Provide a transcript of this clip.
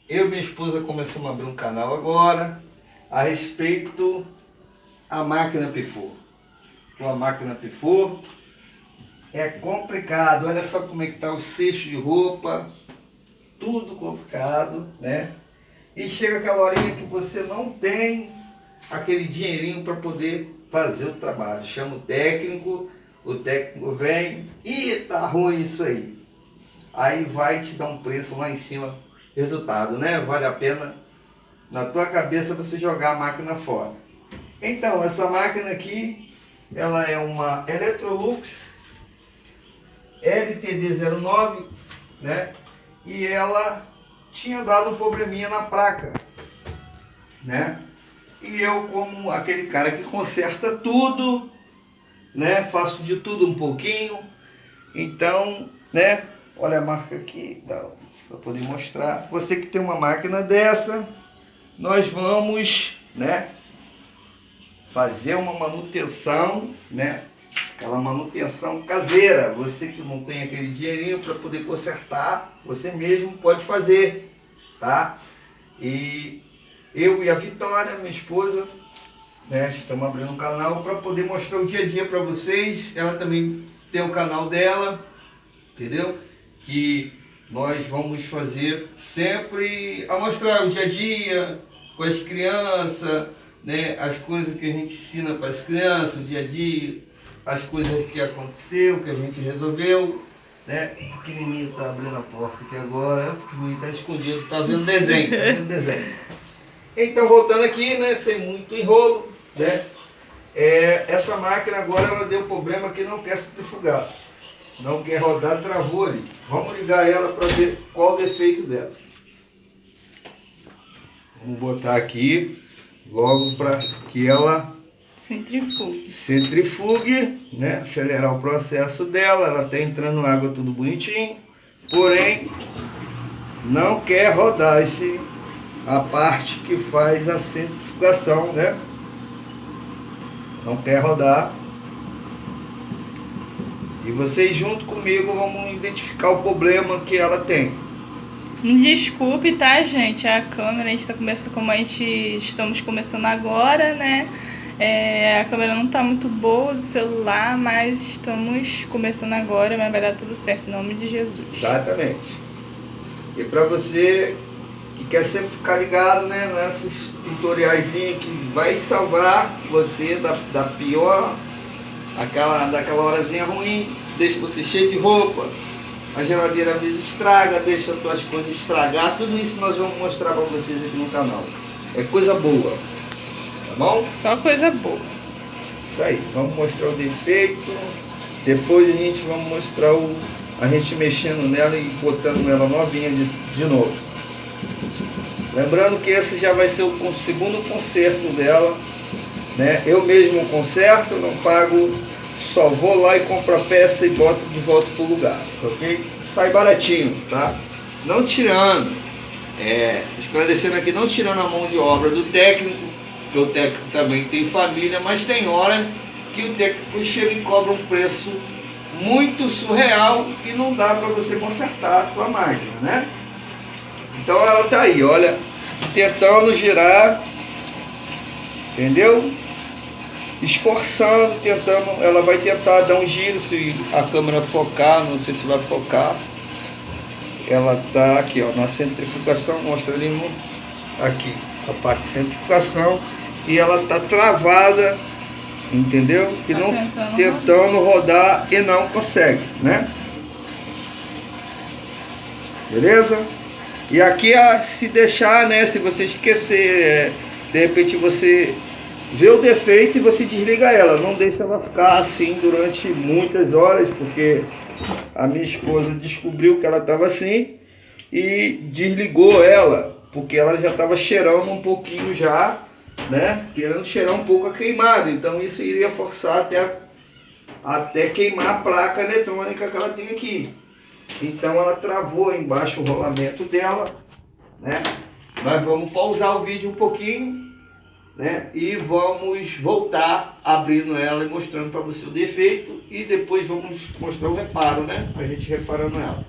Eu e minha esposa começamos a abrir um canal agora a respeito da máquina Pifô. A máquina Pifô é complicado, olha só como é que tá o cesto de roupa, tudo complicado, né? E chega aquela horinha que você não tem aquele dinheirinho para poder fazer o trabalho. Chama o técnico vem, e tá ruim isso aí. Aí vai te dar um preço lá em cima. Resultado, né? Vale a pena na tua cabeça você jogar a máquina fora. Então, essa máquina aqui, ela é uma Electrolux LTD09, né? E ela tinha dado um probleminha na placa, né? E eu, como aquele cara que conserta tudo, né? Faço de tudo um pouquinho. Então, né? Olha a marca aqui, para poder mostrar. Você que tem uma máquina dessa, nós vamos, né? Fazer uma manutenção, né? Aquela manutenção caseira. Você que não tem aquele dinheirinho para poder consertar, você mesmo pode fazer, tá? E eu e a Vitória, minha esposa, né? Estamos abrindo um canal para poder mostrar o dia a dia para vocês. Ela também tem o canal dela, entendeu? Que nós vamos fazer sempre a mostrar o dia a dia com as crianças, né? As coisas que a gente ensina para as crianças, o dia a dia, as coisas que aconteceu, que a gente resolveu, né? O pequenininho está abrindo a porta aqui agora, o pequenininho está escondido, está vendo desenho, tá vendo desenho. Então, voltando aqui, né? Sem muito enrolo, né? Essa máquina agora ela deu problema que não quer centrifugar. Não quer rodar, travou ali. Vamos ligar ela para ver qual o defeito dela. Vamos botar aqui logo para que ela centrifugue, né? Acelerar o processo dela. Ela está entrando água tudo bonitinho. Porém, não quer rodar a parte que faz a centrifugação, né? Não quer rodar. E vocês junto comigo vamos identificar o problema que ela tem. Desculpe, tá, gente? A câmera, a gente tá começando, como estamos começando agora, né? A câmera não tá muito boa do celular, mas estamos começando agora, mas vai dar tudo certo, em nome de Jesus. Exatamente. E para você que quer sempre ficar ligado, né, nesses tutoriaizinhos que vai salvar você da pior, daquela horazinha ruim, deixa você cheio de roupa, a geladeira às vezes estraga, deixa as tuas coisas estragar, tudo isso nós vamos mostrar para vocês aqui no canal. É coisa boa, tá bom? Só coisa boa. Isso aí, vamos mostrar o defeito, depois a gente vai mostrar a gente mexendo nela e botando ela novinha de novo. Lembrando que esse já vai ser o segundo conserto dela, né? Eu mesmo conserto, não pago, só vou lá e compro a peça e boto de volta pro lugar, ok? Sai baratinho, tá? Não tirando, esclarecendo aqui, não tirando a mão de obra do técnico, porque o técnico também tem família, mas tem hora que o técnico chega e cobra um preço muito surreal e não dá para você consertar a tua máquina, né? Então ela tá aí, olha, tentando girar, entendeu? Esforçando, tentando, ela vai tentar dar um giro, se a câmera focar, não sei se vai focar. Ela tá aqui, ó, na centrifugação, mostra ali aqui, a parte de centrifugação, e ela tá travada, entendeu? Que não tentando rodar e não consegue, né? Beleza? E aqui, se deixar, né, se você esquecer, de repente você vê o defeito e você desliga ela, não deixa ela ficar assim durante muitas horas, porque a minha esposa descobriu que ela estava assim e desligou ela, porque ela já estava cheirando um pouquinho já, né, querendo cheirar um pouco a queimado, então isso iria forçar até queimar a placa eletrônica que ela tem aqui. Então ela travou embaixo o rolamento dela, né? Nós vamos pausar o vídeo um pouquinho, né? E vamos voltar abrindo ela e mostrando para você o defeito e depois vamos mostrar o reparo, né? A gente reparando ela.